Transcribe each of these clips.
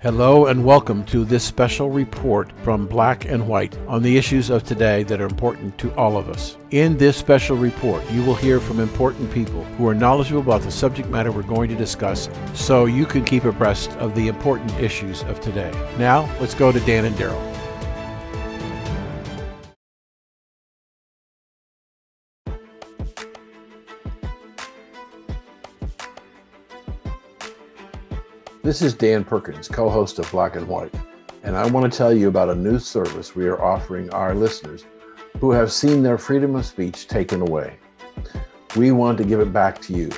Hello and welcome to this special report from Black and White on the issues of today that are important to all of us. In this special report, you will hear from important people who are knowledgeable about the subject matter we're going to discuss so you can keep abreast of the important issues of today. Now, let's go to Dan and Daryl. This is Dan Perkins, co-host of Black and White, and I want to tell you about a new service we are offering our listeners who have seen their freedom of speech taken away. We want to give it back to you.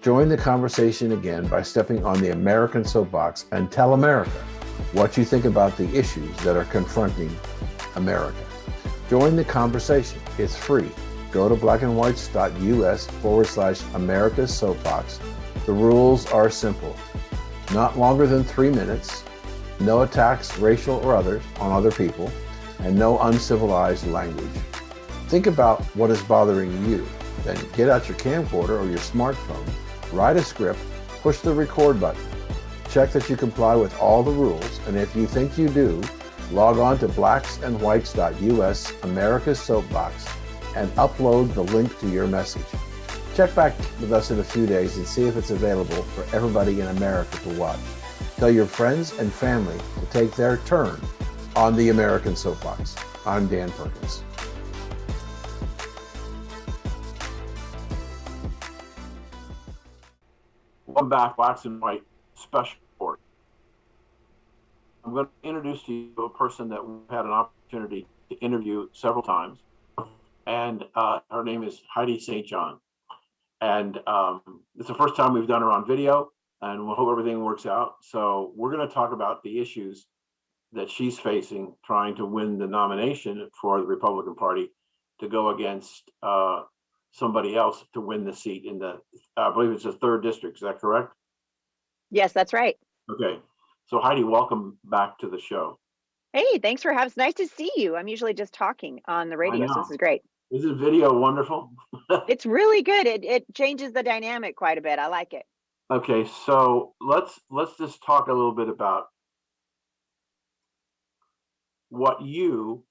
Join the conversation again by stepping on the American soapbox and tell America what you think about the issues that are confronting America. Join the conversation. It's free. Go to blackandwhites.us/America's Soapbox. The rules are simple. Not longer than 3 minutes, no attacks, racial or others, on other people, and no uncivilized language. Think about what is bothering you. Then get out your camcorder or your smartphone, write a script, push the record button. Check that you comply with all the rules, and if you think you do, log on to blacksandwhites.us/America's Soapbox and upload the link to your message. Check back with us in a few days and see if it's available for everybody in America to watch. Tell your friends and family to take their turn on the American Soapbox. I'm Dan Perkins. Welcome back, Blacks and White Special Report. I'm going to introduce to you a person that we've had an opportunity to interview several times, and her name is Heidi St. John. And it's the first time we've done her on video, and we'll hope everything works out. So we're going to talk about the issues that she's facing trying to win the nomination for the Republican Party to go against somebody else to win the seat in the, I believe it's the 3rd district. Is that correct? Yes, that's right. Okay. So Heidi, welcome back to the show. Hey, thanks for having us. Nice to see you. I'm usually just talking on the radio, so this is great. Isn't video wonderful? It's really good. It changes the dynamic quite a bit. I like it. Okay, so let's just talk a little bit about what you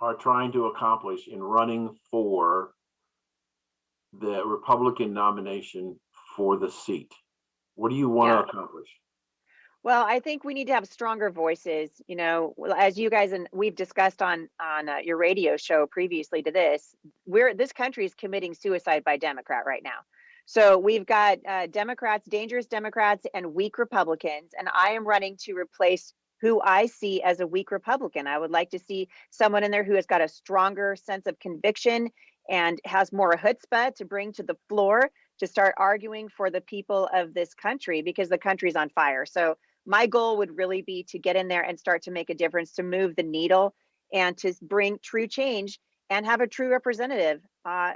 are trying to accomplish in running for the Republican nomination for the seat. What do you want to accomplish? Well, I think we need to have stronger voices. You know, as you guys and we've discussed on your radio show previously to this, this country is committing suicide by Democrat right now. So we've got Democrats, dangerous Democrats, and weak Republicans, and I am running to replace who I see as a weak Republican. I would like to see someone in there who has got a stronger sense of conviction and has more chutzpah to bring to the floor to start arguing for the people of this country, because the country's on fire. So my goal would really be to get in there and start to make a difference, to move the needle and to bring true change and have a true representative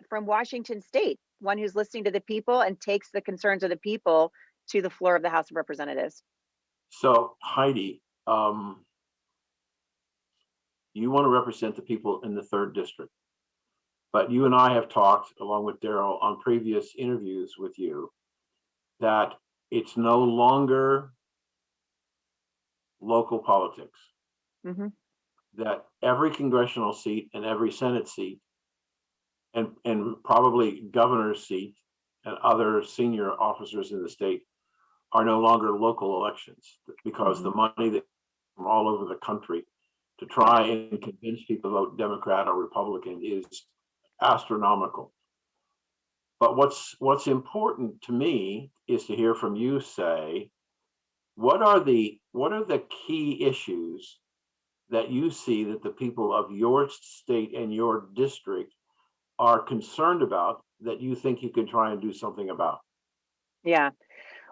from Washington State, one who's listening to the people and takes the concerns of the people to the floor of the House of Representatives. So Heidi, you want to represent the people in the 3rd district, but you and I have talked, along with Daryl, on previous interviews with you, that it's no longer local politics. Mm-hmm. That every congressional seat and every Senate seat and probably governor's seat and other senior officers in the state are no longer local elections, because the money that from all over the country to try and convince people to vote Democrat or Republican is astronomical. But what's important to me is to hear from you say, what are the key issues that you see that the people of your state and your district are concerned about that you think you can try and do something about? Yeah.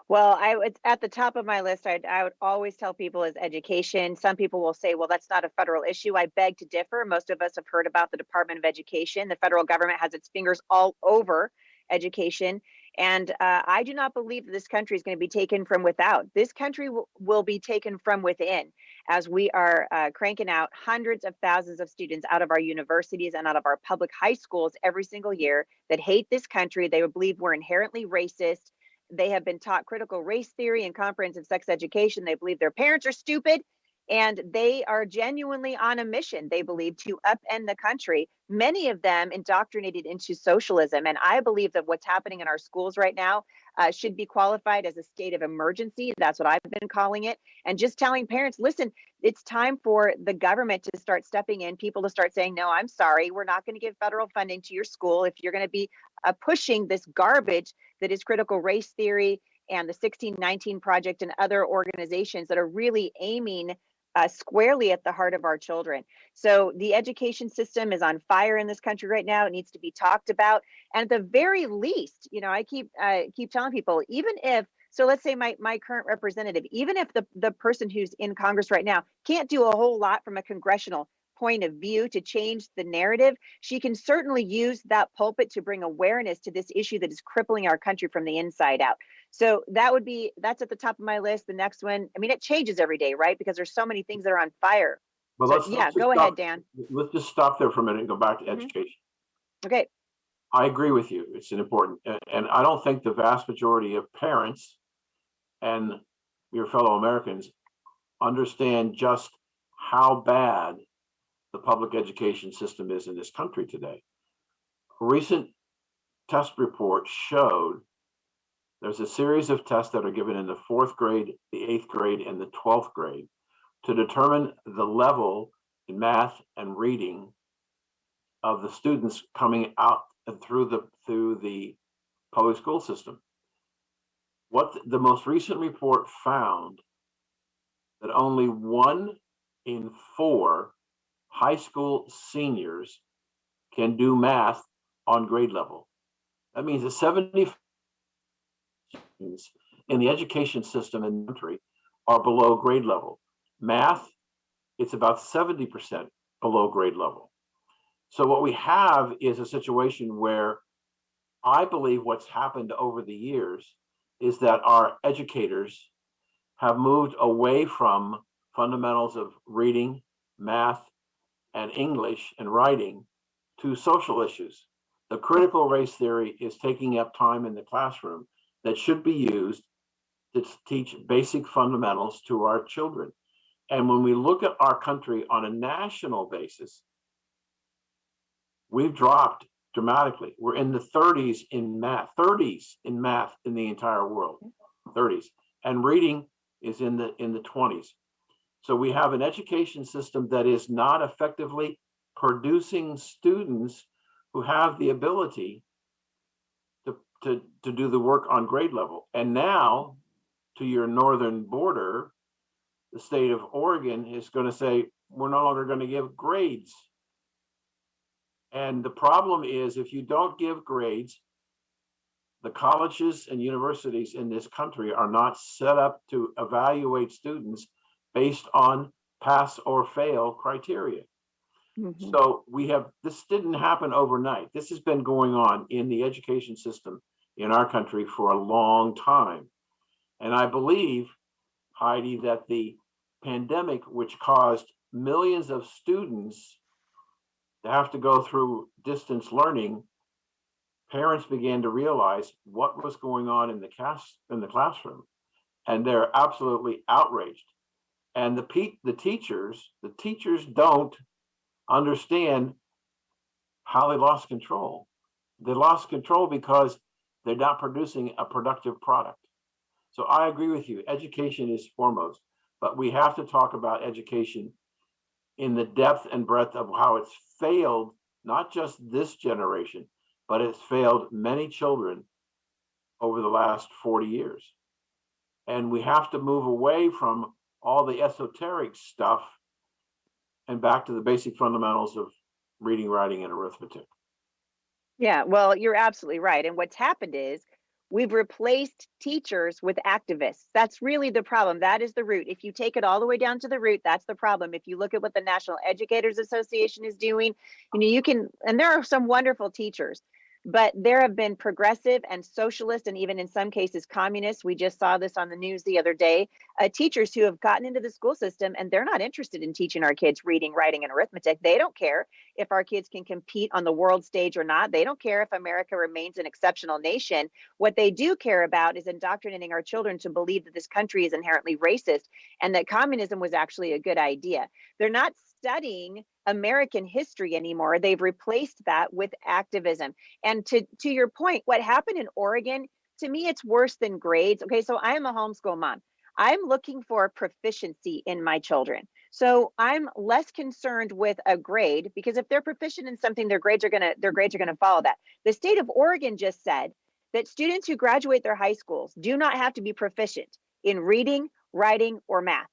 Well, it's at the top of my list. I would always tell people is education. Some people will say, well, that's not a federal issue. I beg to differ. Most of us have heard about the Department of Education. The federal government has its fingers all over education. And I do not believe that this country is going to be taken from without. This country will be taken from within, as we are cranking out hundreds of thousands of students out of our universities and out of our public high schools every single year that hate this country. They believe we're inherently racist. They have been taught critical race theory and comprehensive sex education. They believe their parents are stupid, and they are genuinely on a mission, they believe, to upend the country. Many of them indoctrinated into socialism. And I believe that what's happening in our schools right now should be qualified as a state of emergency. That's what I've been calling it. And just telling parents, listen, it's time for the government to start stepping in, people to start saying, no, I'm sorry, we're not going to give federal funding to your school if you're going to be pushing this garbage that is critical race theory and the 1619 Project and other organizations that are really aiming squarely at the heart of our children. So the education system is on fire in this country right now. It needs to be talked about. And at the very least, I keep telling people, even if, so let's say my current representative, even if the person who's in Congress right now can't do a whole lot from a congressional point of view to change the narrative, she can certainly use that pulpit to bring awareness to this issue that is crippling our country from the inside out. So that's at the top of my list. The next one, I mean, it changes every day, right? Because there's so many things that are on fire. Well, so, go ahead, Dan. Let's just stop there for a minute and go back to education. Okay. I agree with you. It's an important, and I don't think the vast majority of parents and your fellow Americans understand just how bad the public education system is in this country today. A recent test report showed there's a series of tests that are given in the 4th grade, the 8th grade, and the 12th grade to determine the level in math and reading of the students coming out through the public school system. What the most recent report found that only 1 in 4 high school seniors can do math on grade level. That means that 70 in the education system in the country are below grade level. Math, it's about 70% below grade level. So what we have is a situation where I believe what's happened over the years is that our educators have moved away from fundamentals of reading, math, and English and writing to social issues. The critical race theory is taking up time in the classroom that should be used to teach basic fundamentals to our children. And when we look at our country on a national basis, we've dropped dramatically. We're in the 30s in math in the entire world, 30s. And reading is in the 20s. So we have an education system that is not effectively producing students who have the ability to do the work on grade level. And now, to your northern border, the state of Oregon is going to say, we're no longer going to give grades. And the problem is, if you don't give grades, the colleges and universities in this country are not set up to evaluate students based on pass or fail criteria. Mm-hmm. So this didn't happen overnight. This has been going on in the education system in our country for a long time. And I believe, Heidi, that the pandemic, which caused millions of students to have to go through distance learning, parents began to realize what was going on in the classroom, and they're absolutely outraged. And the teachers don't understand how they lost control. They lost control because they're not producing a productive product. So I agree with you. Education is foremost, but we have to talk about education in the depth and breadth of how it's failed, not just this generation, but it's failed many children over the last 40 years. And we have to move away from all the esoteric stuff and back to the basic fundamentals of reading, writing, and arithmetic. Yeah, well, you're absolutely right. And what's happened is we've replaced teachers with activists. That's really the problem. That is the root. If you take it all the way down to the root, that's the problem. If you look at what the National Educators Association is doing, you can, and there are some wonderful teachers, But there have been progressive and socialist, and even in some cases communist. We just saw this on the news the other day. Teachers who have gotten into the school system and they're not interested in teaching our kids reading, writing, and arithmetic. They don't care if our kids can compete on the world stage or not. They don't care if America remains an exceptional nation. What they do care about is indoctrinating our children to believe that this country is inherently racist and that communism was actually a good idea. They're not studying American history anymore. They've replaced that with activism. And to your point, what happened in Oregon, to me, it's worse than grades. Okay, so I am a homeschool mom. I'm looking for proficiency in my children. So I'm less concerned with a grade, because if they're proficient in something, their grades are gonna follow that. The state of Oregon just said that students who graduate their high schools do not have to be proficient in reading, writing, or math.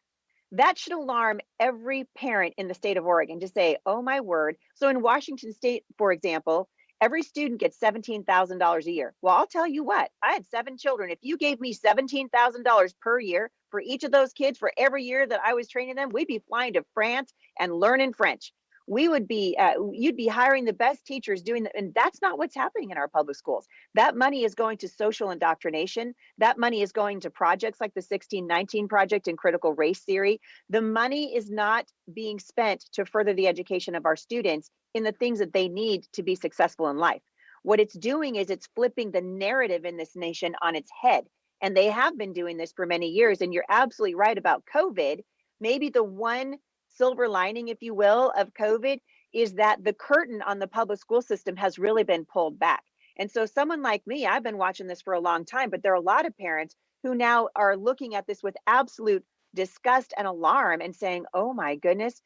That should alarm every parent in the state of Oregon to say, oh my word. So in Washington state, for example, every student gets $17,000 a year. Well, I'll tell you what, I had 7 children. If you gave me $17,000 per year for each of those kids for every year that I was training them, we'd be flying to France and learning French. We would be, you'd be hiring the best teachers doing that. And that's not what's happening in our public schools. That money is going to social indoctrination. That money is going to projects like the 1619 Project and critical race theory. The money is not being spent to further the education of our students in the things that they need to be successful in life. What it's doing is it's flipping the narrative in this nation on its head. And they have been doing this for many years. And you're absolutely right about COVID. Maybe the one silver lining, if you will, of COVID is that the curtain on the public school system has really been pulled back. And so someone like me, I've been watching this for a long time, but there are a lot of parents who now are looking at this with absolute disgust and alarm and saying, oh my goodness,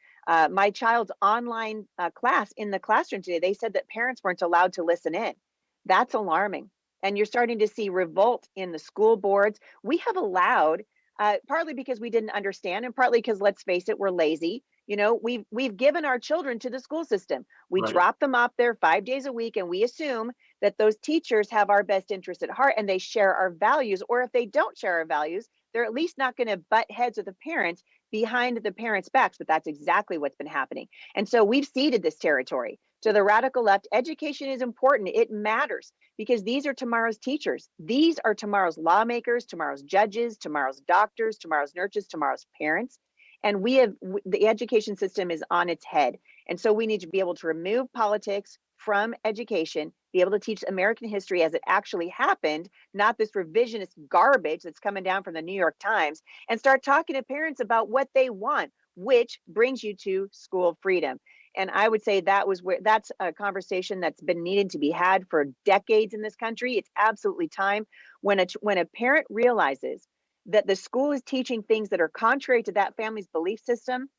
my child's online class in the classroom today, they said that parents weren't allowed to listen in. That's alarming. And you're starting to see revolt in the school boards. We have allowed, partly because we didn't understand, and partly because, let's face it, we're lazy. You know, we've given our children to the school system. We Right. drop them off there 5 days a week, and we assume that those teachers have our best interest at heart and they share our values. Or if they don't share our values, they're at least not going to butt heads with the parents behind the parents' backs. But that's exactly what's been happening. And so we've ceded this territory to the radical left. Education is important. It matters because these are tomorrow's teachers. These are tomorrow's lawmakers, tomorrow's judges, tomorrow's doctors, tomorrow's nurses, tomorrow's parents. And the education system is on its head. And so we need to be able to remove politics from education, be able to teach American history as it actually happened, not this revisionist garbage that's coming down from the New York Times, and start talking to parents about what they want, which brings you to school freedom. And I would say that's a conversation that's been needed to be had for decades in this country. It's absolutely time when a parent realizes that the school is teaching things that are contrary to that family's belief system,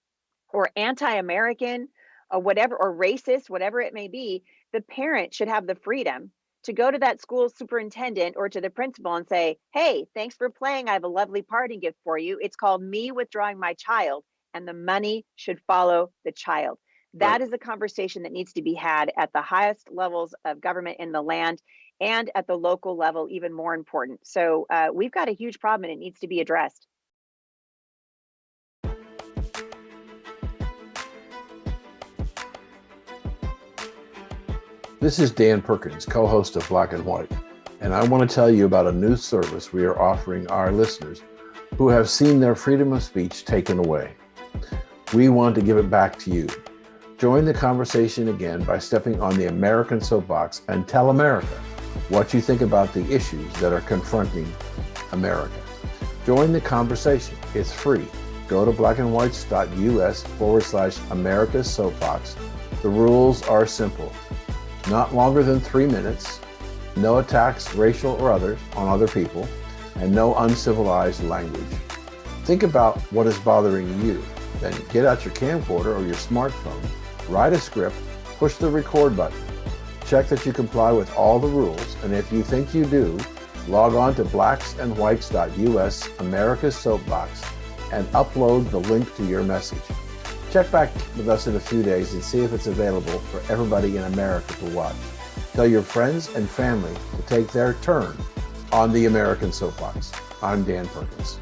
or anti-American, or whatever, or racist, whatever it may be. The parent should have the freedom to go to that school superintendent or to the principal and say, hey, thanks for playing. I have a lovely parting gift for you. It's called me withdrawing my child, and the money should follow the child. That Right. is a conversation that needs to be had at the highest levels of government in the land, and at the local level, even more important. So we've got a huge problem and it needs to be addressed. This is Dan Perkins, co-host of Black and White, and I want to tell you about a new service we are offering our listeners who have seen their freedom of speech taken away. We want to give it back to you. Join the conversation again by stepping on the American soapbox and tell America what you think about the issues that are confronting America. Join the conversation. It's free. Go to blackandwhites.us/America's Soapbox. The rules are simple. Not longer than 3 minutes, no attacks, racial or others, on other people, and no uncivilized language. Think about what is bothering you. Then get out your camcorder or your smartphone, write a script, push the record button. Check that you comply with all the rules, and if you think you do, log on to blacksandwhites.us/America's Soapbox and upload the link to your message. Check back with us in a few days and see if it's available for everybody in America to watch. Tell your friends and family to take their turn on the American Soapbox. I'm Dan Perkins.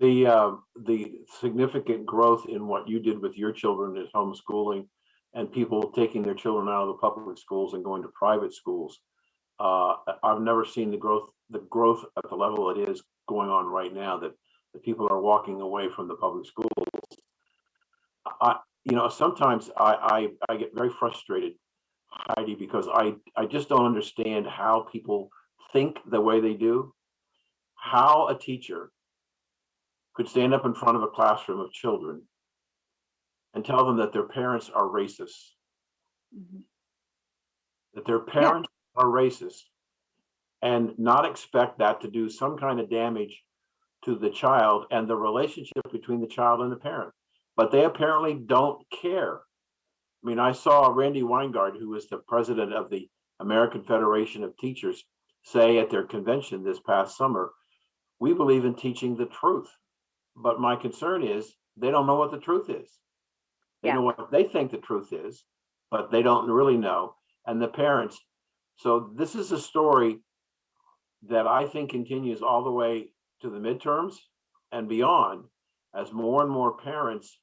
the significant growth in what you did with your children is homeschooling, and people taking their children out of the public schools and going to private schools. I've never seen the growth at the level it is going on right now, that the people are walking away from the public schools. Sometimes I get very frustrated, Heidi, because I just don't understand how people think the way they do. How a teacher could stand up in front of a classroom of children and tell them that their parents are racist, Mhm. that their Yeah, parents are racist, and not expect that to do some kind of damage to the child and the relationship between the child and the parent. But they apparently don't care. I mean, I saw Randy Weingard, who is the president of the American Federation of Teachers, say at their convention this past summer, "We believe in teaching the truth." But my concern is they don't know what the truth is. They yeah. know what they think the truth is, but they don't really know. And the parents. So this is a story that I think continues all the way to the midterms and beyond, as more and more parents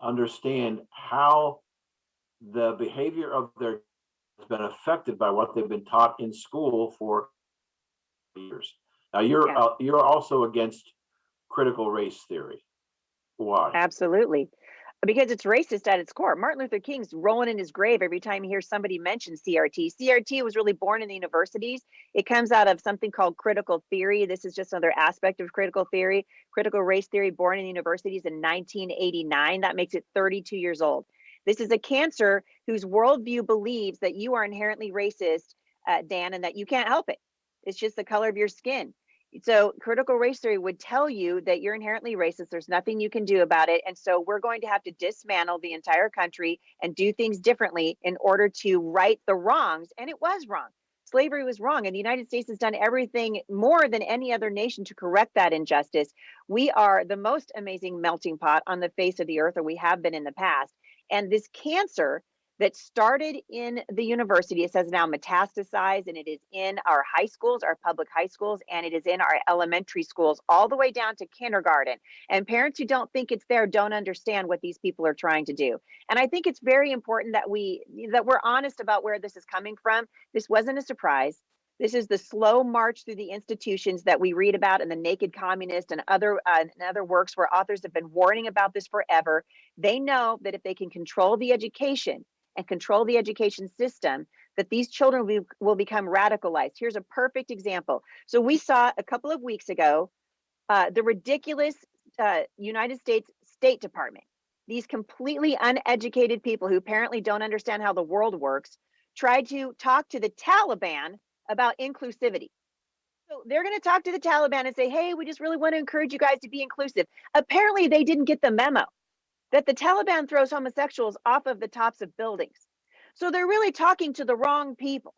understand how the behavior of their has been affected by what they've been taught in school for years. Now Yeah. you're also against critical race theory. Why? Absolutely. Because it's racist at its core. Martin Luther King's rolling in his grave every time he hears somebody mention CRT. CRT was really born in the universities. It comes out of something called critical theory. This is just another aspect of critical theory. Critical race theory, born in the universities in 1989. That makes it 32 years old. This is a cancer whose worldview believes that you are inherently racist, Dan, and that you can't help it. It's just the color of your skin. So critical race theory would tell you that you're inherently racist. There's nothing you can do about it. And so we're going to have to dismantle the entire country and do things differently in order to right the wrongs. And it was wrong. Slavery was wrong. And the United States has done everything more than any other nation to correct that injustice. We are the most amazing melting pot on the face of the earth, or we have been in the past. And this cancer that started in the university, it says now metastasized, and it is in our high schools, our public high schools, and it is in our elementary schools, all the way down to kindergarten. And parents who don't think it's there don't understand what these people are trying to do. And I think it's very important that we're honest about where this is coming from. This wasn't a surprise. This is the slow march through the institutions that we read about in The Naked Communist and other works where authors have been warning about this forever. They know that if they can control the education and control the education system, that these children will become radicalized. Here's a perfect example. So we saw a couple of weeks ago the ridiculous United States State Department. These completely uneducated people who apparently don't understand how the world works tried to talk to the Taliban about inclusivity. So they're going to talk to the Taliban and say, hey, we just really want to encourage you guys to be inclusive. Apparently, they didn't get the memo that the Taliban throws homosexuals off of the tops of buildings. So they're really talking to the wrong people.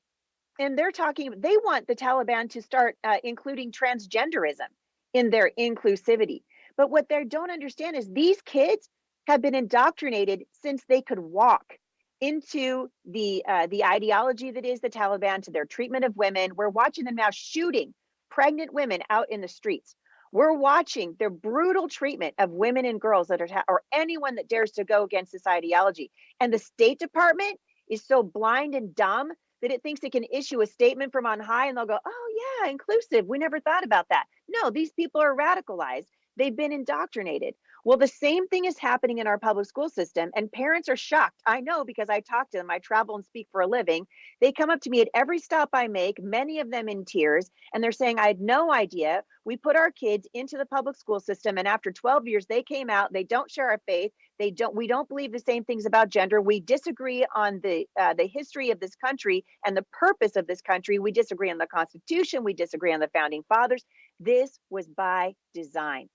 And they want the Taliban to start including transgenderism in their inclusivity. But what they don't understand is these kids have been indoctrinated since they could walk into the ideology that is the Taliban, to their treatment of women. We're watching them now shooting pregnant women out in the streets. We're watching their brutal treatment of women and girls that are, or anyone that dares to go against this ideology. And the State Department is so blind and dumb that it thinks it can issue a statement from on high and they'll go, oh, yeah, inclusive. We never thought about that. No, these people are radicalized. They've been indoctrinated. Well, the same thing is happening in our public school system, and parents are shocked. I know, because I talk to them. I travel and speak for a living. They come up to me at every stop I make, many of them in tears, and they're saying, I had no idea. We put our kids into the public school system, and after 12 years, they came out. They don't share our faith. We don't believe the same things about gender. We disagree on the history of this country and the purpose of this country. We disagree on the Constitution. We disagree on the founding fathers. This was by design.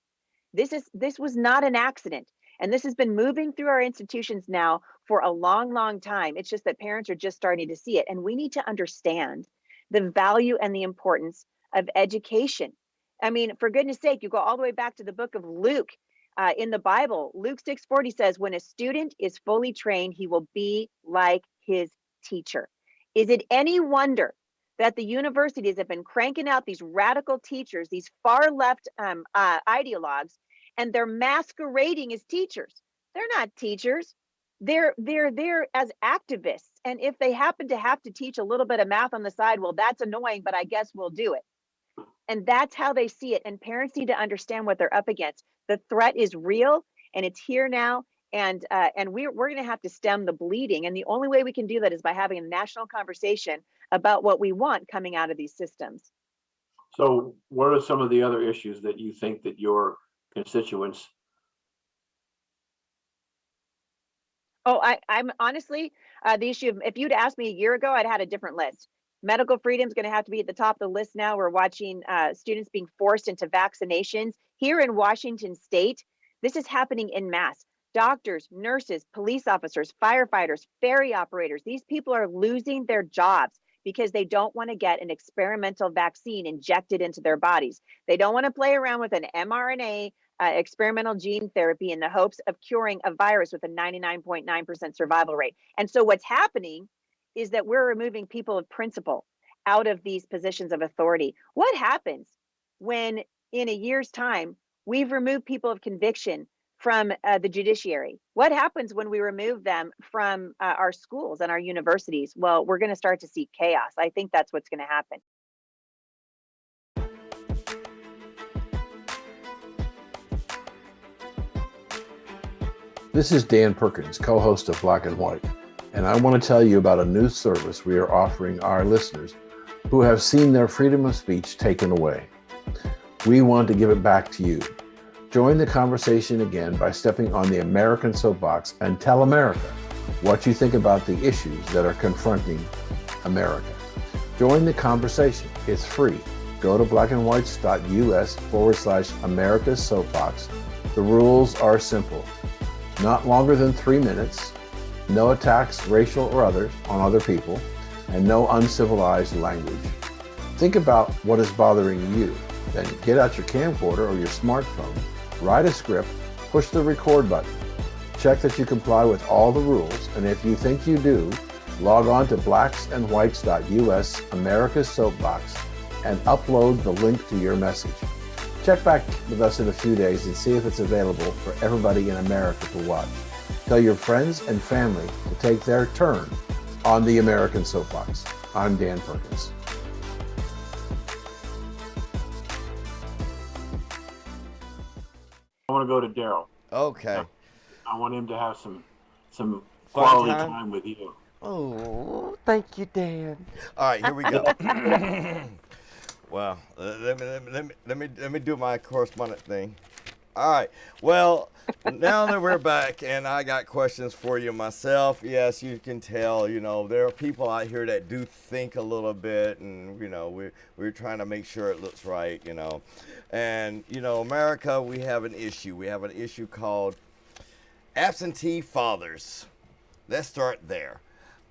This was not an accident. And this has been moving through our institutions now for a long, long time. It's just that parents are just starting to see it. And we need to understand the value and the importance of education. I mean, for goodness sake, you go all the way back to the book of Luke in the Bible. Luke 6:40 says, when a student is fully trained, he will be like his teacher. Is it any wonder that the universities have been cranking out these radical teachers, these far left ideologues, and they're masquerading as teachers. They're not teachers. They're there as activists. And if they happen to have to teach a little bit of math on the side, well, that's annoying, but I guess we'll do it. And that's how they see it. And parents need to understand what they're up against. The threat is real and it's here now. And we're going to have to stem the bleeding. And the only way we can do that is by having a national conversation about what we want coming out of these systems. So what are some of the other issues that you think that your constituents? Oh, I'm honestly, the issue of, if you'd asked me a year ago, I'd had a different list. Medical freedom is going to have to be at the top of the list now. We're watching students being forced into vaccinations here in Washington state. This is happening en masse. Doctors, nurses, police officers, firefighters, ferry operators, these people are losing their jobs because they don't want to get an experimental vaccine injected into their bodies. They don't want to play around with an mRNA experimental gene therapy in the hopes of curing a virus with a 99.9% survival rate. And so what's happening is that we're removing people of principle out of these positions of authority. What happens when in a year's time, we've removed people of conviction from the judiciary? What happens when we remove them from our schools and our universities? Well, we're going to start to see chaos. I think that's what's going to happen. This is Dan Perkins, co-host of Black and White, and I want to tell you about a new service we are offering our listeners who have seen their freedom of speech taken away. We want to give it back to you. Join the conversation again by stepping on the American soapbox and tell America what you think about the issues that are confronting America. Join the conversation. It's free. Go to blackandwhites.us/America's Soapbox. The rules are simple. Not longer than 3 minutes, no attacks, racial or others, on other people, and no uncivilized language. Think about what is bothering you. Then get out your camcorder or your smartphone, write a script, push the record button. Check that you comply with all the rules, and if you think you do, log on to blacksandwhites.us/America's Soapbox and upload the link to your message. Check back with us in a few days and see if it's available for everybody in America to watch. Tell your friends and family to take their turn on the American Soapbox. I'm Dan Perkins. I want to go to Daryl. Okay. I want him to have some quality time? time with you. Oh, thank you, Dan. All right, here we go. Well, let me do my correspondent thing. All right. Well, now that we're back, and I got questions for you myself. Yes, you can tell. There are people out here that do think a little bit, and we're trying to make sure it looks right. And America, we have an issue. We have an issue called absentee fathers. Let's start there.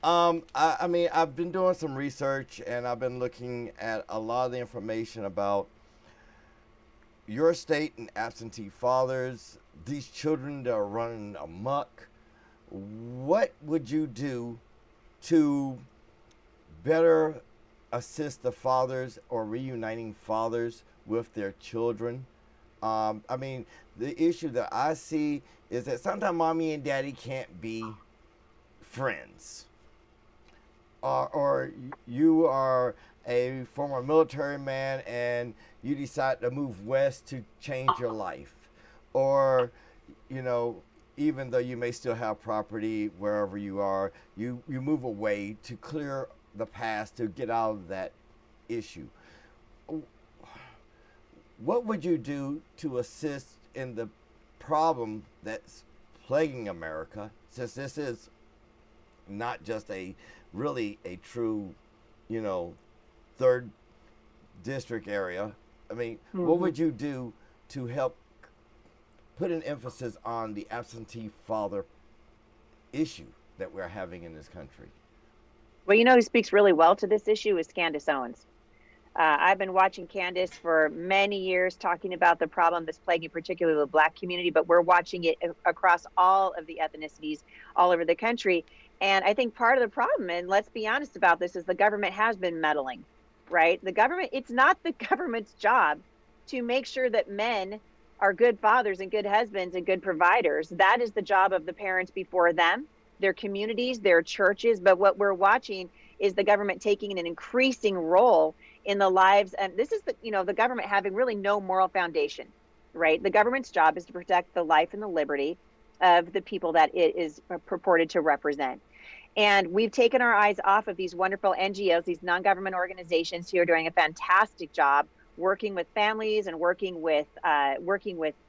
I mean, I've been doing some research and I've been looking at a lot of the information about your state and absentee fathers, these children that are running amok. What would you do to better assist the fathers or reuniting fathers with their children? I mean, the issue that I see is that sometimes mommy and daddy can't be friends. Or you are a former military man and you decide to move west to change your life. Or, even though you may still have property wherever you are, you move away to clear the past, to get out of that issue. What would you do to assist in the problem that's plaguing America, since this is not just really a true, third district area? I mean, what would you do to help put an emphasis on the absentee father issue that we're having in this country? Well, who speaks really well to this issue is Candace Owens. I've been watching Candace for many years, talking about the problem that's plaguing particularly the Black community, but we're watching it across all of the ethnicities all over the country. And I think part of the problem, and let's be honest about this, is the government has been meddling, right? It's not the government's job to make sure that men are good fathers and good husbands and good providers. That is the job of the parents before them, their communities, their churches. But what we're watching is the government taking an increasing role in the lives. And this is the government having really no moral foundation, right? The government's job is to protect the life and the liberty of the people that it is purported to represent. And we've taken our eyes off of these wonderful NGOs, these non-government organizations who are doing a fantastic job working with families and working with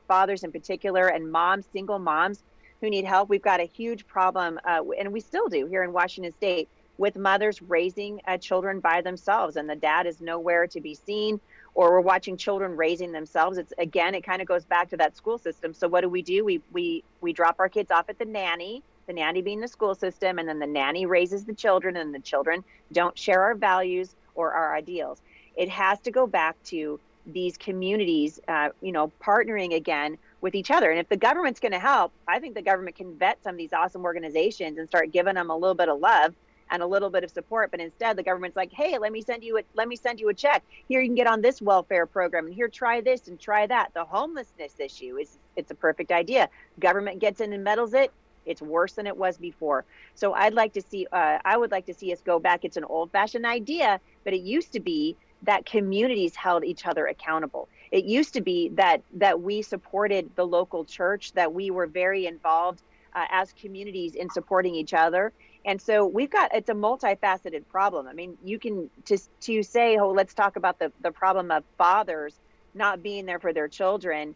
fathers in particular, and moms, single moms who need help. We've got a huge problem, and we still do here in Washington State, with mothers raising children by themselves, and the dad is nowhere to be seen, or we're watching children raising themselves. It kind of goes back to that school system. So what do? We drop our kids off at the nanny being the school system, and then the nanny raises the children, and the children don't share our values or our ideals. It has to go back to these communities, partnering again with each other. And if the government's going to help, I think the government can vet some of these awesome organizations and start giving them a little bit of love and a little bit of support. But instead, the government's like, hey, let me send you a check. Here, you can get on this welfare program, and here, try this and try that. The homelessness issue it's a perfect idea. Government gets in and meddles it. It's worse than it was before. So I would like to see us go back. It's an old-fashioned idea, but it used to be that communities held each other accountable. It used to be that we supported the local church, that we were very involved as communities in supporting each other. And so it's a multifaceted problem. I mean, you can to say, oh, let's talk about the problem of fathers not being there for their children.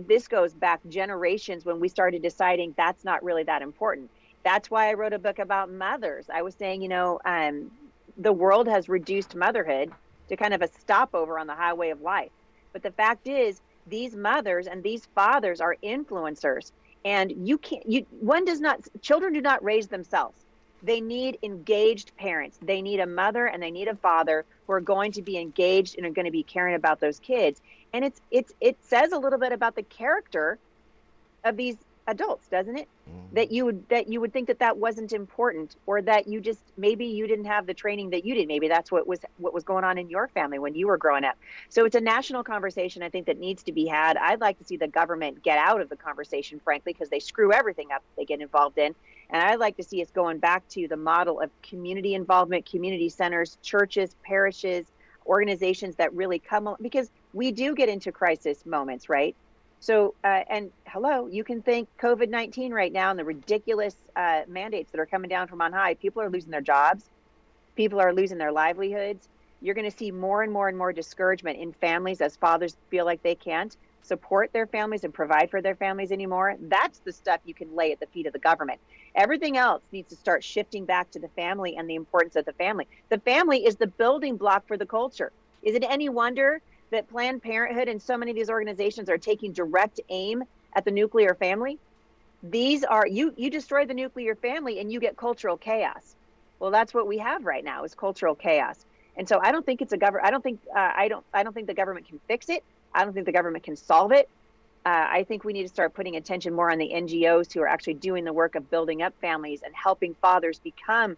This goes back generations when we started deciding that's not really that important. That's why I wrote a book about mothers. I was saying, the world has reduced motherhood to kind of a stopover on the highway of life. But the fact is, these mothers and these fathers are influencers. And children do not raise themselves. They need engaged parents. They need a mother and they need a father who are going to be engaged and are going to be caring about those kids. And it says a little bit about the character of these adults, doesn't it? Mm-hmm. That you would think that wasn't important, or that maybe you didn't have the training that you did. Maybe that's what was going on in your family when you were growing up. So it's a national conversation, I think, that needs to be had. I'd like to see the government get out of the conversation, frankly, because they screw everything up they get involved in. And I'd like to see us going back to the model of community involvement, community centers, churches, parishes, organizations that really come along, because we do get into crisis moments, right? So, you can thank COVID-19 right now and the ridiculous mandates that are coming down from on high. People are losing their jobs. People are losing their livelihoods. You're going to see more and more and more discouragement in families as fathers feel like they can't support their families and provide for their families anymore. That's the stuff you can lay at the feet of the government. Everything else needs to start shifting back to the family and the importance of the family. The family is the building block for the culture. Is it any wonder that Planned Parenthood and so many of these organizations are taking direct aim at the nuclear family? These are, you destroy the nuclear family and you get cultural chaos. Well, that's what we have right now, is cultural chaos. And so I don't think it's I don't think the government can fix it. I don't think the government can solve it. I think we need to start putting attention more on the NGOs who are actually doing the work of building up families and helping fathers become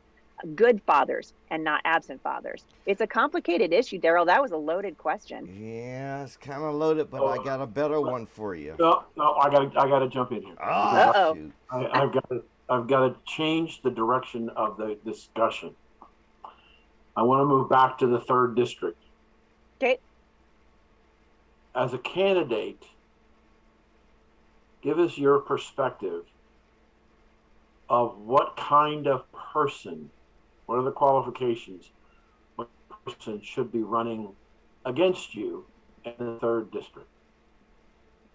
good fathers and not absent fathers. It's a complicated issue, Daryl. That was a loaded question. Yeah, it's kind of loaded, but I got a better one for you. No, I gotta jump in here. Oh, shoot. I've got to change the direction of the discussion. I want to move back to the 3rd district. Okay. As a candidate, give us your perspective of what kind of person, what are the qualifications, what person should be running against you in the 3rd district?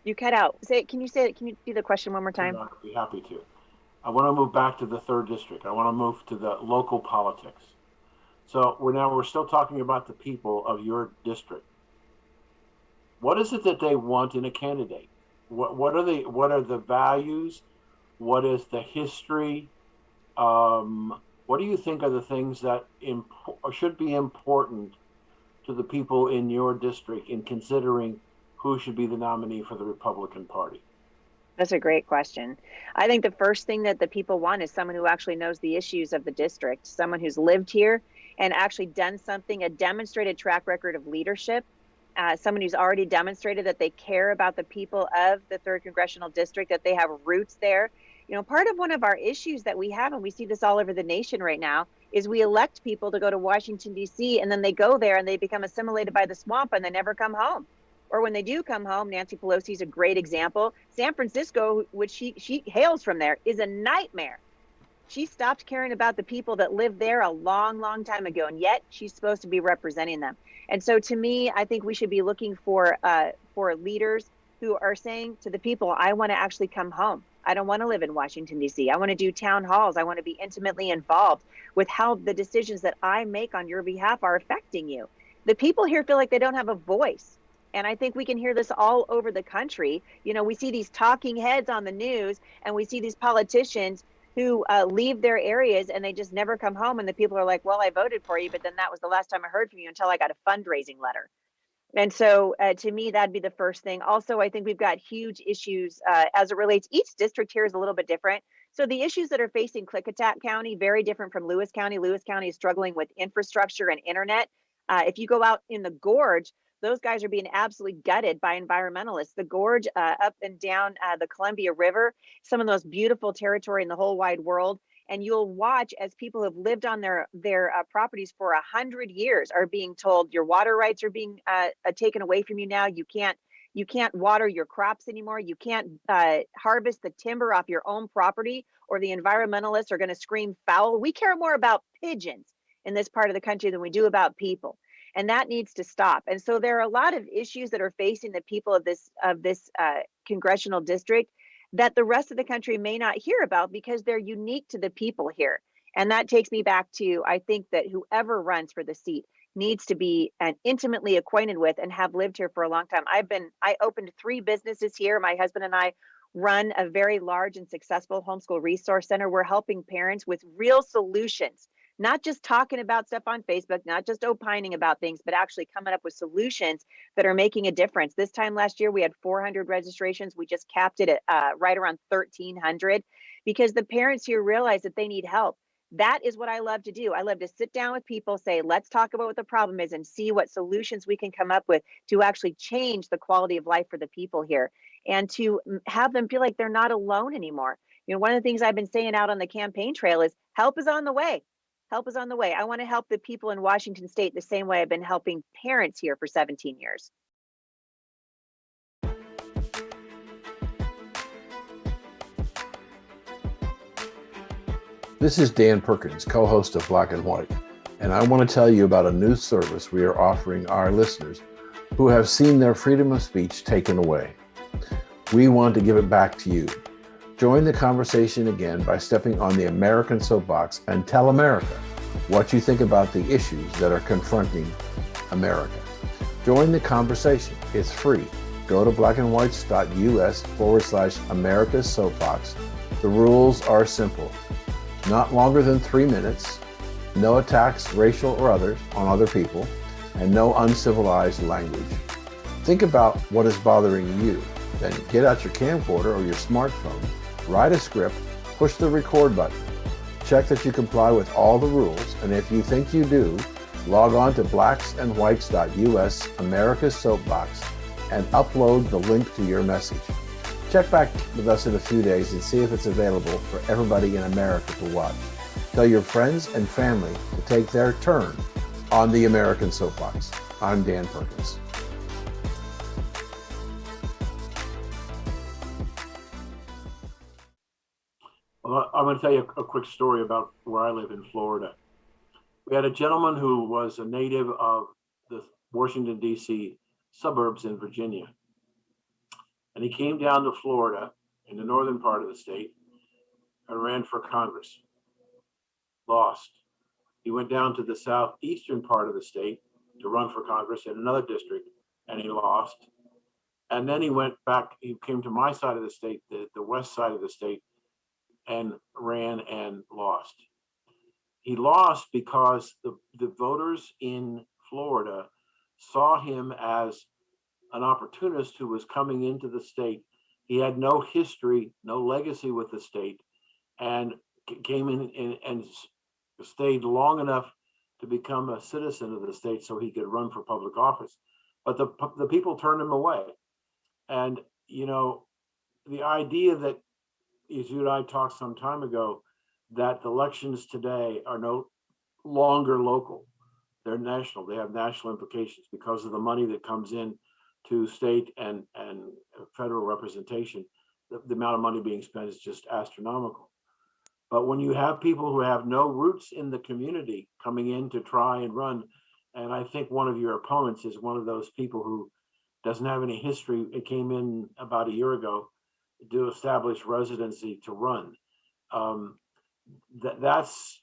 You cut out. Can you do the question one more time? I'd be happy to. I want to move back to the 3rd district. I want to move to the local politics. So we're still talking about the people of your district. What is it that they want in a candidate? What are the values? What is the history? What do you think are the things that should be important to the people in your district in considering who should be the nominee for the Republican Party? That's a great question. I think the first thing that the people want is someone who actually knows the issues of the district, someone who's lived here and actually done something, a demonstrated track record of leadership, someone who's already demonstrated that they care about the people of the 3rd Congressional District, that they have roots there. You know, part of one of our issues that we have, and we see this all over the nation right now, is we elect people to go to Washington, D.C., and then they go there and they become assimilated by the swamp and they never come home. Or when they do come home, Nancy Pelosi is a great example. San Francisco, which she hails from there, is a nightmare. She stopped caring about the people that lived there a long, long time ago, and yet she's supposed to be representing them. And so to me, I think we should be looking for leaders who are saying to the people, I want to actually come home. I don't want to live in Washington, D.C. I want to do town halls. I want to be intimately involved with how the decisions that I make on your behalf are affecting you. The people here feel like they don't have a voice. And I think we can hear this all over the country. You know, we see these talking heads on the news, and we see these politicians who leave their areas and they just never come home. And the people are like, well, I voted for you, but then that was the last time I heard from you until I got a fundraising letter. And so to me, that'd be the first thing. Also, I think we've got huge issues as it relates. Each district here is a little bit different. So the issues that are facing Klickitat County, very different from Lewis County. Lewis County is struggling with infrastructure and internet. If you go out in the gorge, those guys are being absolutely gutted by environmentalists. The gorge up and down the Columbia River, some of the most beautiful territory in the whole wide world. And you'll watch as people who have lived on their properties for 100 years are being told your water rights are being taken away from you now. You can't water your crops anymore. You can't harvest the timber off your own property, or the environmentalists are going to scream foul. We care more about pigeons in this part of the country than we do about people. And that needs to stop. And so there are a lot of issues that are facing the people of this congressional district that the rest of the country may not hear about because they're unique to the people here. And that takes me back to, I think that whoever runs for the seat needs to be intimately acquainted with and have lived here for a long time. I opened 3 businesses here. My husband and I run a very large and successful homeschool resource center. We're helping parents with real solutions, not just talking about stuff on Facebook, not just opining about things, but actually coming up with solutions that are making a difference. This time last year, we had 400 registrations. We just capped it at right around 1,300 because the parents here realize that they need help. That is what I love to do. I love to sit down with people, say, let's talk about what the problem is and see what solutions we can come up with to actually change the quality of life for the people here and to have them feel like they're not alone anymore. You know, one of the things I've been saying out on the campaign trail is help is on the way. Help is on the way. I want to help the people in Washington State the same way I've been helping parents here for 17 years. This is Dan Perkins, co-host of Black and White, and I want to tell you about a new service we are offering our listeners who have seen their freedom of speech taken away. We want to give it back to you. Join the conversation again by stepping on the American soapbox and tell America what you think about the issues that are confronting America. Join the conversation. It's free. Go to blackandwhites.us/America's Soapbox. The rules are simple. Not longer than 3 minutes, no attacks, racial or others, on other people, and no uncivilized language. Think about what is bothering you. Then get out your camcorder or your smartphone, write a script, push the record button. Check that you comply with all the rules, and if you think you do, log on to blacksandwhites.us/America's Soapbox and upload the link to your message. Check back with us in a few days and see if it's available for everybody in America to watch. Tell your friends and family to take their turn on the American Soapbox. I'm Dan Perkins. Well, I'm going to tell you a quick story about where I live in Florida. We had a gentleman who was a native of the Washington, D.C. suburbs in Virginia. And he came down to Florida in the northern part of the state and ran for Congress. Lost. He went down to the southeastern part of the state to run for Congress in another district, and he lost. And then he went back, he came to my side of the state, the west side of the state, and ran and lost. He lost because the voters in Florida saw him as an opportunist who was coming into the state. He had no history, no legacy with the state, and came in and stayed long enough to become a citizen of the state so he could run for public office. but the people turned him away. And, you know, the idea that, as you and I talked some time ago, that the elections today are no longer local. They're national. They have national implications because of the money that comes in to state and federal representation. The amount of money being spent is just astronomical. But when you have people who have no roots in the community coming in to try and run, and I think one of your opponents is one of those people who doesn't have any history. It came in about a year ago to establish residency to run. That's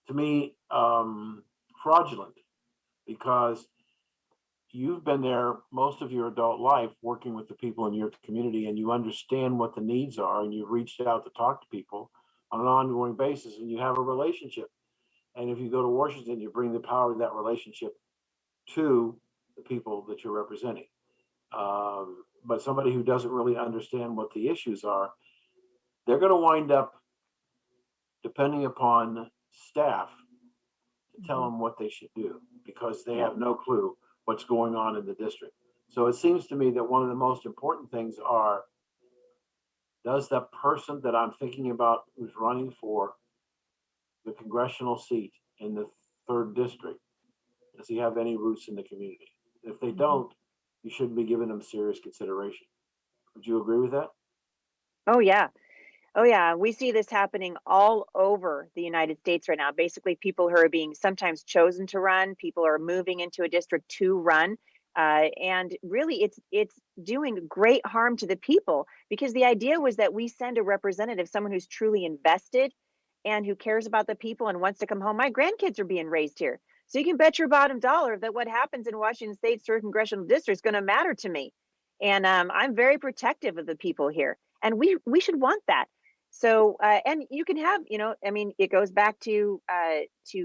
to me fraudulent, because you've been there most of your adult life working with the people in your community, and you understand what the needs are, and you've reached out to talk to people on an ongoing basis, and you have a relationship. And if you go to Washington, you bring the power of that relationship to the people that you're representing. But somebody who doesn't really understand what the issues are, they're going to wind up depending upon staff to tell them what they should do, because they have no clue what's going on in the district. So it seems to me that one of the most important things are, does the person that I'm thinking about who's running for the congressional seat in the 3rd district, does he have any roots in the community? If they don't, you shouldn't be giving them serious consideration. Would you agree with that? Oh, yeah. Oh, yeah. We see this happening all over the United States right now. Basically, people who are being sometimes chosen to run, people are moving into a district to run. And really, it's doing great harm to the people, because the idea was that we send a representative, someone who's truly invested and who cares about the people and wants to come home. My grandkids are being raised here. So you can bet your bottom dollar that what happens in Washington State's 3rd congressional district is going to matter to me. And I'm very protective of the people here. And we should want that. So, and you can have, I mean, it goes back to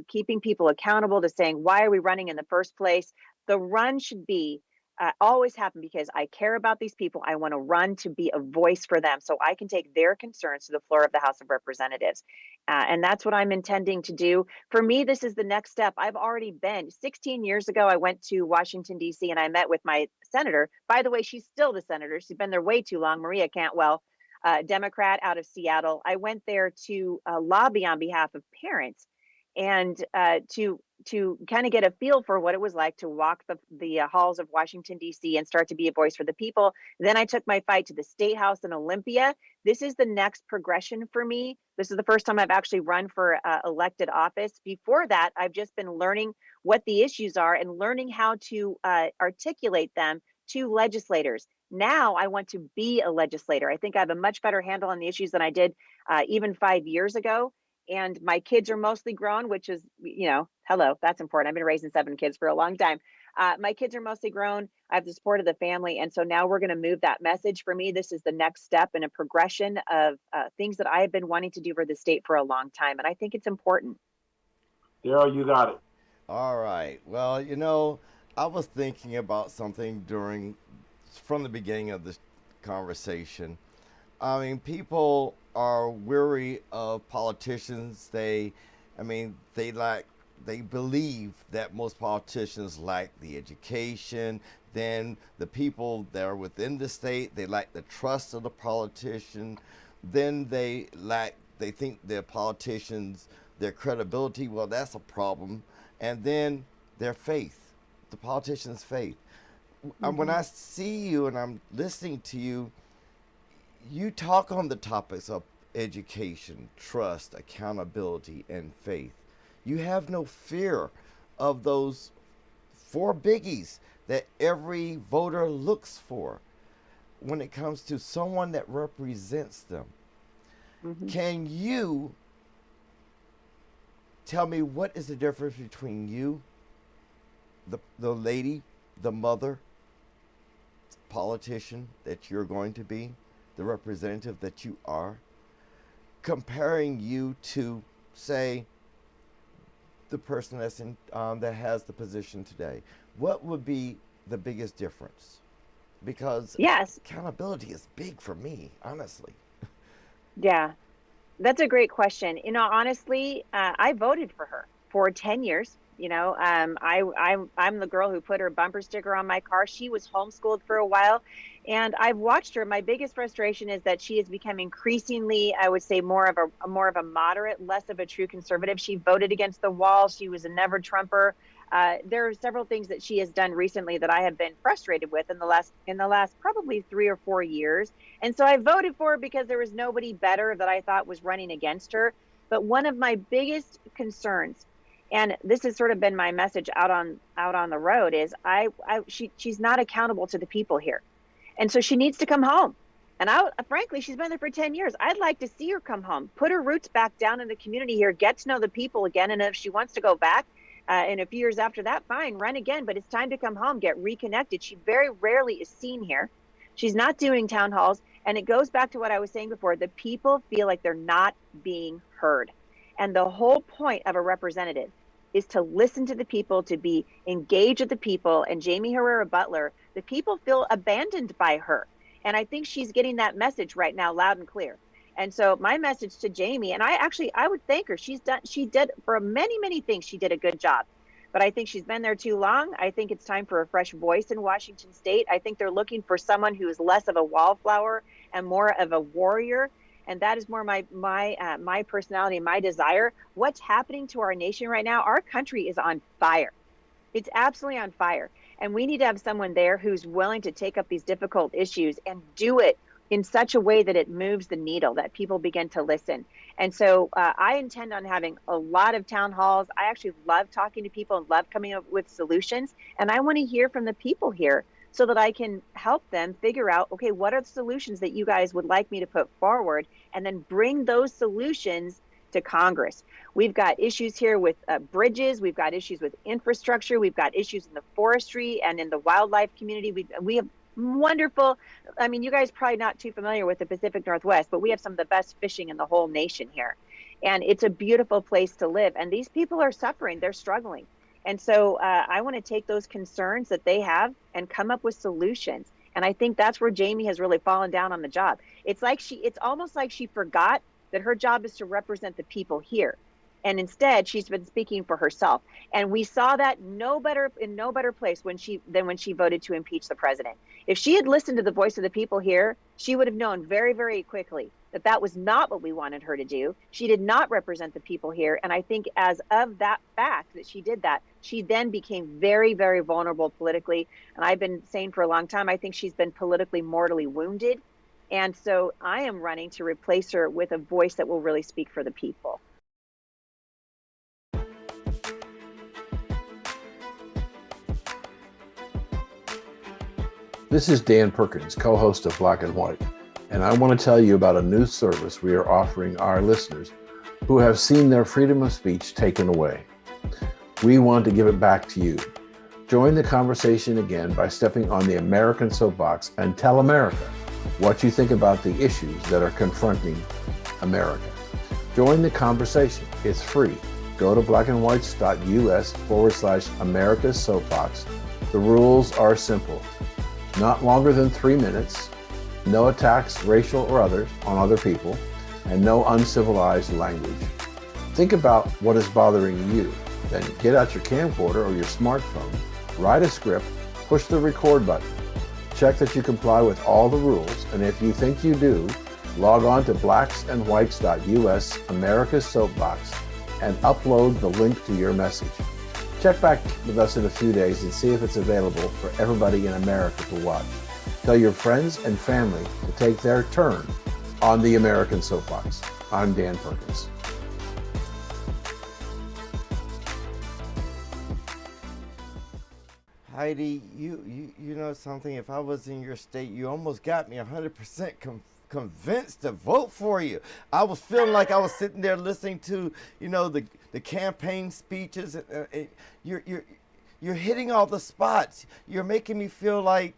keeping people accountable, to saying, why are we running in the first place? The run should be always happen because I care about these people. I want to run to be a voice for them so I can take their concerns to the floor of the House of Representatives. And that's what I'm intending to do. For me, this is the next step. I've already been 16 years ago. I went to Washington, D.C., and I met with my senator. By the way, she's still the senator. She's been there way too long. Maria Cantwell, Democrat out of Seattle. I went there to lobby on behalf of parents and to kind of get a feel for what it was like to walk the halls of Washington, D.C. and start to be a voice for the people. Then I took my fight to the State House in Olympia. This is the next progression for me. This is the first time I've actually run for elected office. Before that, I've just been learning what the issues are and learning how to articulate them to legislators. Now I want to be a legislator. I think I have a much better handle on the issues than I did even 5 years ago. And my kids are mostly grown, which is, hello, that's important. I've been raising 7 kids for a long time. My kids are mostly grown. I have the support of the family. And so now we're going to move that message. For me, this is the next step in a progression of things that I have been wanting to do for the state for a long time. And I think it's important. Daryl, you got it. All right. Well, I was thinking about something from the beginning of this conversation. I mean, people are weary of politicians. They believe that most politicians lack the education. Then the people that are within the state, they lack the trust of the politician. Then they think their politicians, their credibility, well, that's a problem. And then their faith, the politician's faith. When I see you and I'm listening to you, you talk on the topics of education, trust, accountability, and faith. You have no fear of those 4 biggies that every voter looks for when it comes to someone that represents them. Can you tell me what is the difference between you, the lady, the mother, politician that you're going to be, the representative that you are, comparing you to, say, the person that's that has the position today? What would be the biggest difference? Because accountability is big for me, honestly. Yeah, that's a great question. Honestly, I voted for her for 10 years. I'm the girl who put her bumper sticker on my car. She was homeschooled for a while, and I've watched her. My biggest frustration is that she has become increasingly, I would say, more of a moderate, less of a true conservative. She voted against the wall. She was a never Trumper. There are several things that she has done recently that I have been frustrated with in the last probably 3 or 4 years. And so I voted for her because there was nobody better that I thought was running against her. But one of my biggest concerns, and this has sort of been my message out on the road, is she's not accountable to the people here. And so she needs to come home. And frankly, she's been there for 10 years. I'd like to see her come home, put her roots back down in the community here, get to know the people again. And if she wants to go back in a few years after that, fine, run again. But it's time to come home, get reconnected. She very rarely is seen here. She's not doing town halls. And it goes back to what I was saying before. The people feel like they're not being heard. And the whole point of a representative is to listen to the people, to be engaged with the people. And Jamie Herrera Butler, the people feel abandoned by her. And I think she's getting that message right now loud and clear. And so my message to Jamie, and I would thank her. She did for many, many things. She did a good job. But I think she's been there too long. I think it's time for a fresh voice in Washington State. I think they're looking for someone who is less of a wallflower and more of a warrior. And that is more my personality and my desire. What's happening to our nation right now? Our country is on fire. It's absolutely on fire. And we need to have someone there who's willing to take up these difficult issues and do it in such a way that it moves the needle, that people begin to listen. And so I intend on having a lot of town halls. I actually love talking to people and love coming up with solutions. And I want to hear from the people here so that I can help them figure out, okay, what are the solutions that you guys would like me to put forward, and then bring those solutions to Congress. We've got issues here with bridges. We've got issues with infrastructure. We've got issues in the forestry and in the wildlife community. We have wonderful, I mean, you guys probably not too familiar with the Pacific Northwest, but we have some of the best fishing in the whole nation here. And it's a beautiful place to live. And these people are suffering. They're struggling. And so I want to take those concerns that they have and come up with solutions. And I think that's where Jamie has really fallen down on the job. It's almost like she forgot that her job is to represent the people here. And instead, she's been speaking for herself. And we saw that in no better place than when she voted to impeach the president. If she had listened to the voice of the people here, she would have known very, very quickly that was not what we wanted her to do. She did not represent the people here. And I think as of that fact that she did that, she then became very, very vulnerable politically. And I've been saying for a long time, I think she's been politically mortally wounded. And so I am running to replace her with a voice that will really speak for the people. This is Dan Perkins, co-host of Black and White, and I want to tell you about a new service we are offering our listeners who have seen their freedom of speech taken away. We want to give it back to you. Join the conversation again by stepping on the American soapbox and tell America what you think about the issues that are confronting America. Join the conversation. It's free. Go to blackandwhites.us/America's Soapbox. The rules are simple. Not longer than 3 minutes, no attacks, racial or others, on other people, and no uncivilized language. Think about what is bothering you. Then get out your camcorder or your smartphone, write a script, push the record button. Check that you comply with all the rules, and if you think you do, log on to blacksandwhites.us, America's Soapbox, and upload the link to your message. Check back with us in a few days and see if it's available for everybody in America to watch. Tell your friends and family to take their turn on the American Soapbox. I'm Dan Perkins. Heidi, you know something, if I was in your state, you almost got me 100% convinced to vote for you. I was feeling like I was sitting there listening to, the campaign speeches. You're hitting all the spots. You're making me feel like,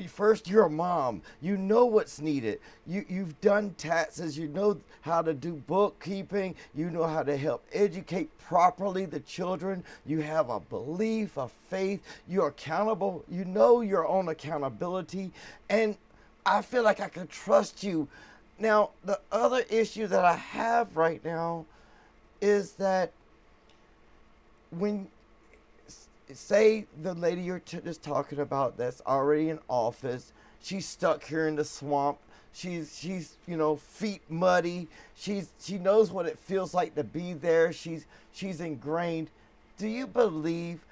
first you're a mom. You know what's needed. You've done taxes. You know how to do bookkeeping. You know how to help educate properly the children. You have a belief, a faith. You're accountable. You know your own accountability. And I feel like I can trust you. Now, the other issue that I have right now is that when say the lady you're just talking about that's already in office, she's stuck here in the swamp. She's feet muddy. She knows what it feels like to be there. She's ingrained. Do you believe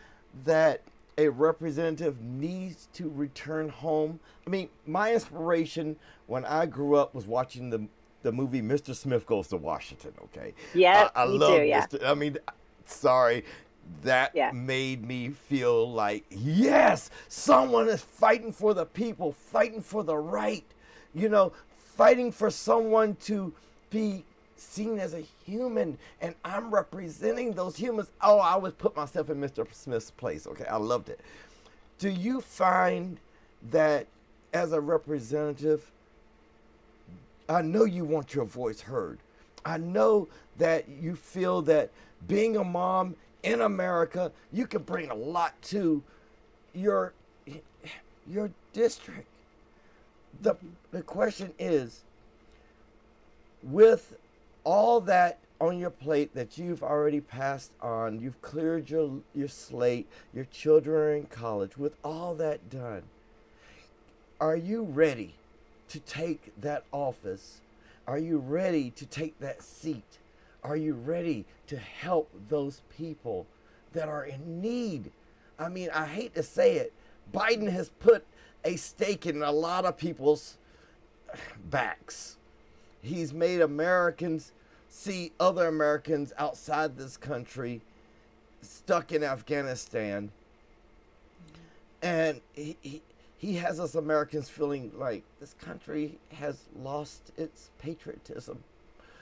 that a representative needs to return home? I mean, my inspiration when I grew up was watching the movie Mr. Smith Goes to Washington. Okay. Yeah, I me love too. Yeah. Mr. I mean, sorry. That made me feel like, yes, someone is fighting for the people, fighting for the right, fighting for someone to be seen as a human, and I'm representing those humans. Oh, I always put myself in Mr. Smith's place. Okay, I loved it. Do you find that as a representative, I know you want your voice heard. I know that you feel that being a mom in America, you can bring a lot to your district. The question is, with all that on your plate that you've already passed on, you've cleared your slate, your children are in college, with all that done, are you ready to take that office? Are you ready to take that seat? Are you ready to help those people that are in need? I mean, I hate to say it, Biden has put a stake in a lot of people's backs. He's made Americans see other Americans outside this country stuck in Afghanistan. And he has us Americans feeling like this country has lost its patriotism.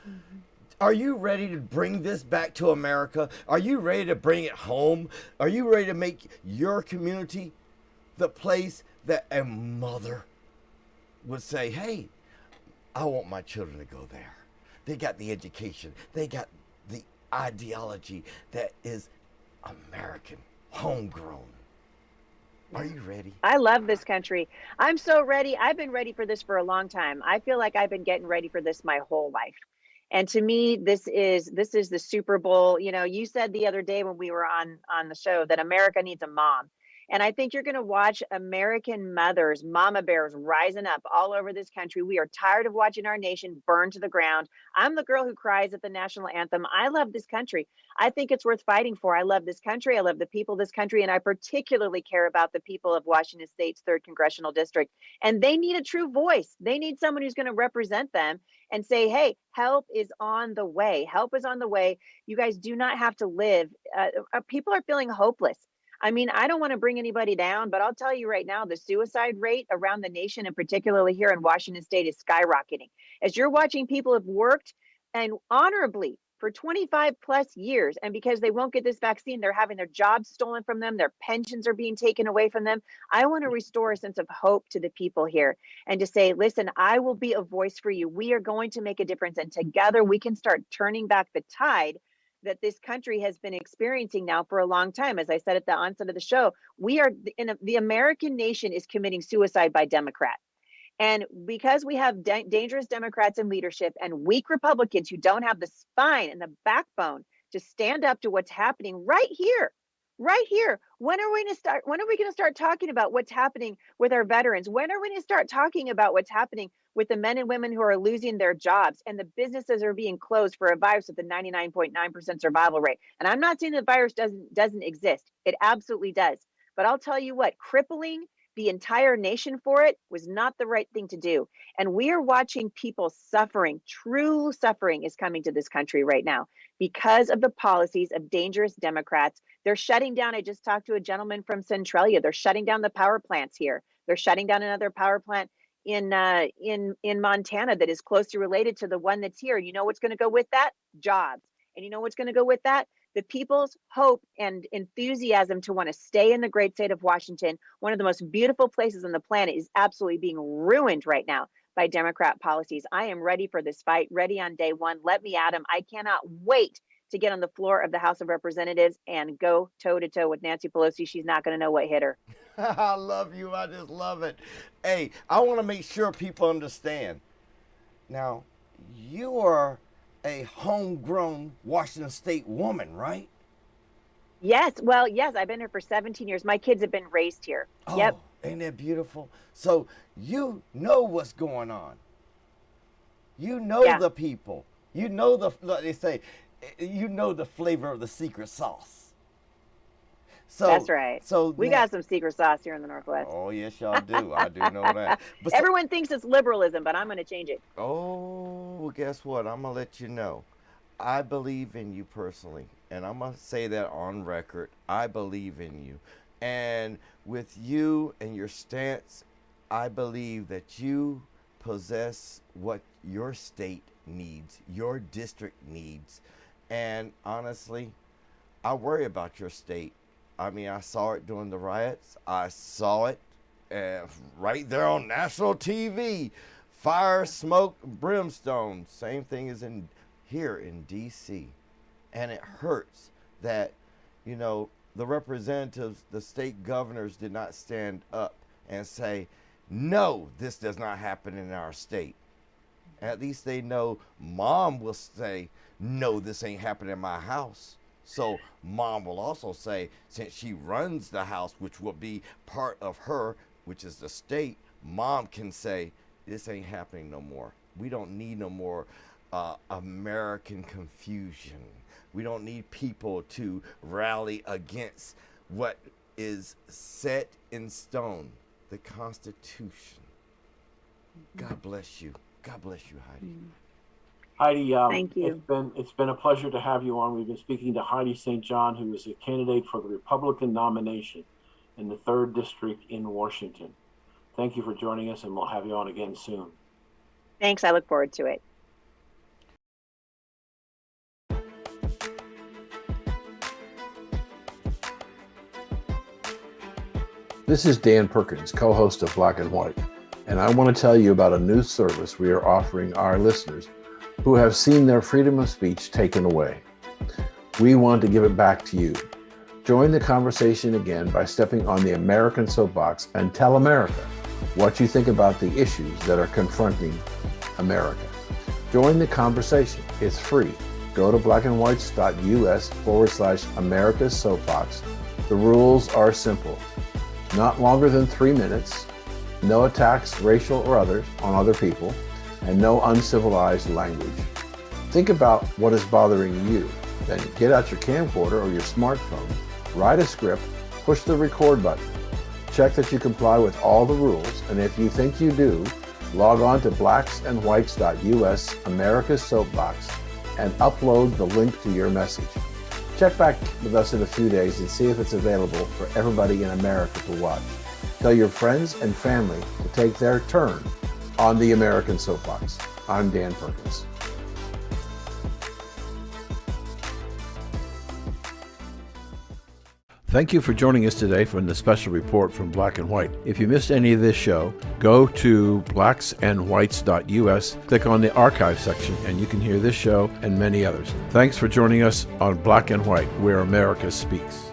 Mm-hmm. Are you ready to bring this back to America? Are you ready to bring it home? Are you ready to make your community the place that a mother would say, hey, I want my children to go there. They got the education. They got the ideology that is American, homegrown. Are you ready? I love this country. I'm so ready. I've been ready for this for a long time. I feel like I've been getting ready for this my whole life. And to me, this is the Super Bowl. You said the other day when we were on the show that America needs a mom. And I think you're going to watch American mothers, mama bears rising up all over this country. We are tired of watching our nation burn to the ground. I'm the girl who cries at the national anthem. I love this country. I think it's worth fighting for. I love this country. I love the people of this country. And I particularly care about the people of Washington State's 3rd Congressional District. And they need a true voice. They need someone who's going to represent them and say, hey, help is on the way. Help is on the way. You guys do not have to live. People are feeling hopeless. I mean, I don't want to bring anybody down, but I'll tell you right now, the suicide rate around the nation, and particularly here in Washington State, is skyrocketing. As you're watching people have worked and honorably for 25 plus years, and because they won't get this vaccine, they're having their jobs stolen from them, their pensions are being taken away from them. I want to restore a sense of hope to the people here and to say, listen, I will be a voice for you. We are going to make a difference, and together we can start turning back the tide that this country has been experiencing now for a long time. As I said at the onset of the show, the American nation is committing suicide by Democrat. And because we have dangerous Democrats in leadership and weak Republicans who don't have the spine and the backbone to stand up to what's happening right here, when are we going to start talking about what's happening with our veterans? When are we going to start talking about what's happening with the men and women who are losing their jobs and the businesses are being closed for a virus with a 99.9% survival rate? And I'm not saying the virus doesn't exist. It absolutely does. But I'll tell you what, crippling the entire nation for it was not the right thing to do. And we are watching people suffering. True suffering is coming to this country right now because of the policies of dangerous Democrats. They're shutting down. I just talked to a gentleman from Centralia. They're shutting down the power plants here. They're shutting down another power plant in Montana that is closely related to the one that's here. You know what's going to go with that? Jobs. And you know what's going to go with that? The people's hope and enthusiasm to want to stay in the great state of Washington, one of the most beautiful places on the planet, is absolutely being ruined right now by Democrat policies. I am ready for this fight, ready on day one. Let me at him. I cannot wait to get on the floor of the House of Representatives and go toe to toe with Nancy Pelosi. She's not going to know what hit her. I love you. I just love it. Hey, I want to make sure people understand. Now, you are a homegrown Washington State woman, right? Yes. Well, yes, I've been here for 17 years. My kids have been raised here. Oh, Yep. ain't that beautiful? So you know what's going on. You know Yeah. the people. You know like they say, you know the flavor of the secret sauce. So That's right. So We now, got some secret sauce here in the Northwest. oh yes, y'all do. I do know that. But so, Everyone thinks it's liberalism, but I'm going to change it. oh, well, guess what? I'm gonna let you know. I believe in you personally, and I'm gonna say that on record. I believe in you, and with you and your stance, I believe that you possess what your state needs, your district needs, and honestly, I worry about your state. I mean, I saw it during the riots. I saw it right there on national TV. Fire, smoke, brimstone. Same thing as in here in D.C. And it hurts that, you know, the representatives, the state governors did not stand up and say, no, this does not happen in our state. At least they know mom will say, no, this ain't happening in my house. So mom will also say, since she runs the house, which will be part of her, which is the state, mom can say, this ain't happening no more. We don't need no more American confusion. We don't need people to rally against what is set in stone, the Constitution. God bless you. God bless you, Heidi. Heidi, Thank you. It's been a pleasure to have you on. We've been speaking to Heidi St. John, who is a candidate for the Republican nomination in the 3rd District in Washington. Thank you for joining us, and we'll have you on again soon. Thanks. I look forward to it. This is Dan Perkins, co-host of Black and White, and I want to tell you about a new service we are offering our listeners who have seen their freedom of speech taken away. We want to give it back to you. Join the conversation again by stepping on the American soapbox and tell America what you think about the issues that are confronting America. Join the conversation. It's free. Go to blackandwhites.us/America's Soapbox. The rules are simple. Not longer than 3 minutes, no attacks, racial or others, on other people, and no uncivilized language. Think about what is bothering you. Then get out your camcorder or your smartphone, write a script, push the record button. Check that you comply with all the rules, and if you think you do, log on to blacksandwhites.us/America's Soapbox and upload the link to your message. Check back with us in a few days and see if it's available for everybody in America to watch. Tell your friends and family to take their turn on the American Soapbox. I'm Dan Perkins. Thank you for joining us today for the special report from Black and White. If you missed any of this show, go to blacksandwhites.us, click on the archive section, and you can hear this show and many others. Thanks for joining us on Black and White, where America speaks.